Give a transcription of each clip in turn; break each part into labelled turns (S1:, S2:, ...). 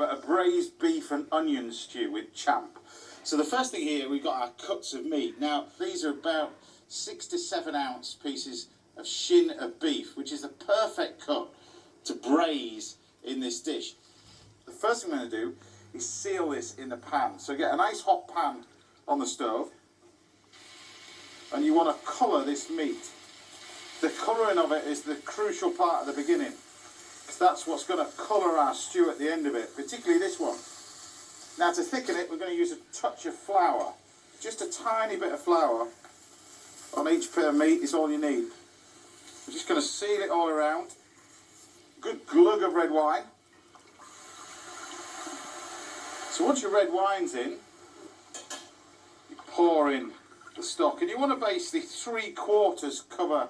S1: but a braised beef and onion stew with champ. So the first thing here, we've got our cuts of meat. Now, these are about 6 to 7 ounce pieces of shin of beef, which is the perfect cut to braise in this dish. The first thing I'm going to do is seal this in the pan. So get a nice hot pan on the stove, and you want to colour this meat. The colouring of it is the crucial part at the beginning, because that's what's going to colour our stew at the end of it, particularly this one. Now, to thicken it, we're going to use a touch of flour. Just a tiny bit of flour on each bit of meat is all you need. We're just going to seal it all around. Good glug of red wine. So once your red wine's in, you pour in the stock, and you want to basically 3/4 cover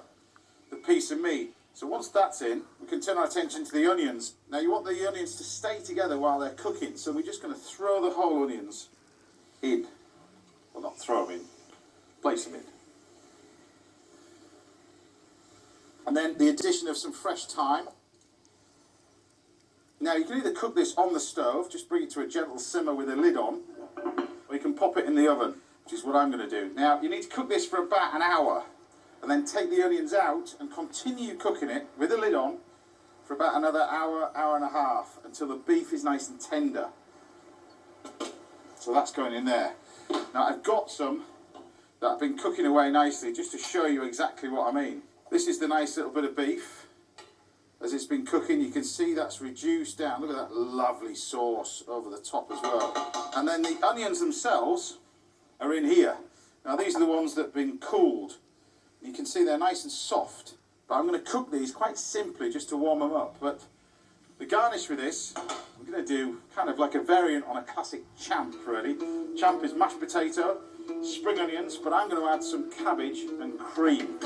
S1: the piece of meat. So once that's in, we can turn our attention to the onions. Now you want the onions to stay together while they're cooking, so we're just going to throw the whole onions in. Well, not throw them in, place them in. And then the addition of some fresh thyme. Now you can either cook this on the stove, just bring it to a gentle simmer with a lid on, or you can pop it in the oven, which is what I'm going to do. Now you need to cook this for about an hour, and then take the onions out and continue cooking it with the lid on for about another hour, hour and a half, until the beef is nice and tender. So that's going in there. Now I've got some that I've been cooking away nicely, just to show you exactly what I mean. This is the nice little bit of beef. As it's been cooking, you can see that's reduced down. Look at that lovely sauce over the top as well. And then the onions themselves are in here. Now these are the ones that have been cooled. You can see they're nice and soft. But I'm going to cook these quite simply just to warm them up. But the garnish for this, I'm going to do kind of like a variant on a classic champ, really. Champ is mashed potato, spring onions, but I'm going to add some cabbage and cream.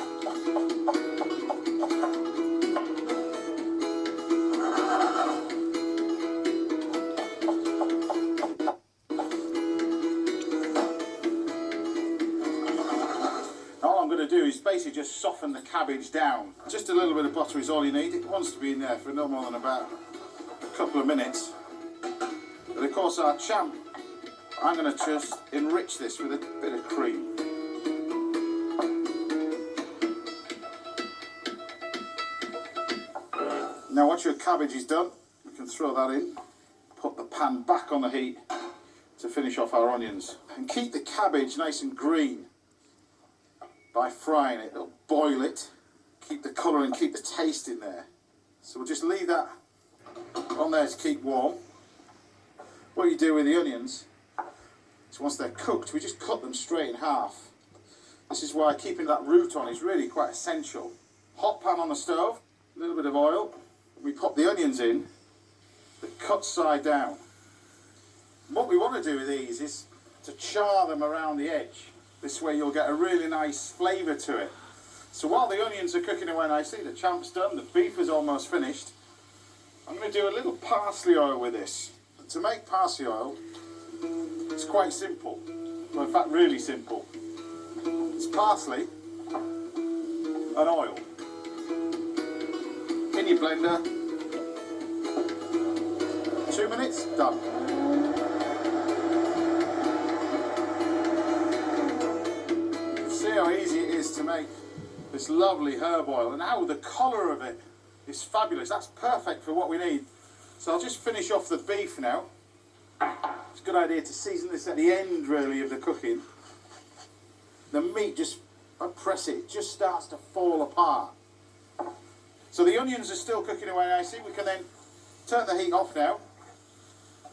S1: Do is basically just soften the cabbage down. Just a little bit of butter is all you need. It wants to be in there for no more than about a couple of minutes. But of course our champ, I'm going to just enrich this with a bit of cream. Now once your cabbage is done, we can throw that in, put the pan back on the heat to finish off our onions. And keep the cabbage nice and green by frying it. It'll boil it, keep the colour and keep the taste in there. So we'll just leave that on there to keep warm. What you do with the onions is once they're cooked, we just cut them straight in half. This is why keeping that root on is really quite essential. Hot pan on the stove, a little bit of oil. We pop the onions in, the cut side down. And what we want to do with these is to char them around the edge. This way you'll get a really nice flavour to it. So while the onions are cooking away nicely, the champ's done, the beef is almost finished, I'm going to do a little parsley oil with this. And to make parsley oil, it's quite simple. Well, in fact, really simple. It's parsley and oil. In your blender. 2 minutes, done. How easy it is to make this lovely herb oil, and how the colour of it is fabulous. That's perfect for what we need. So I'll just finish off the beef now. It's a good idea to season this at the end really of the cooking. The meat, just I press it, it just starts to fall apart. So the onions are still cooking away nicely. We can then turn the heat off now.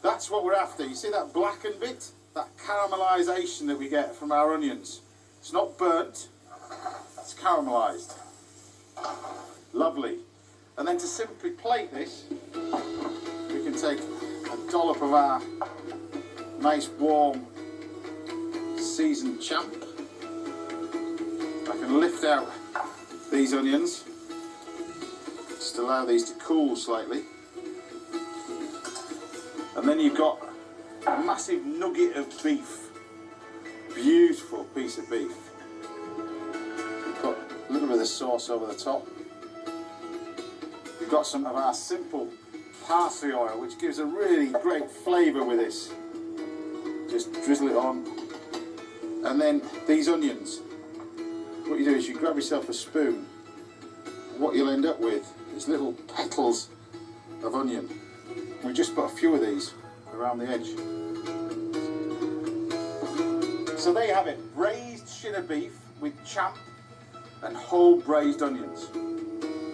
S1: That's what we're after. You see that blackened bit? That caramelisation that we get from our onions. It's not burnt, it's caramelised. Lovely. And then to simply plate this, we can take a dollop of our nice warm seasoned champ. I can lift out these onions, just allow these to cool slightly. And then you've got a massive nugget of beef. Beautiful piece of beef. Put a little bit of sauce over the top. We've got some of our simple parsley oil, which gives a really great flavour with this. Just drizzle it on. And then these onions. What you do is you grab yourself a spoon. And what you'll end up with is little petals of onion. And we just put a few of these around the edge. So there you have it, braised shinner beef with champ and whole braised onions.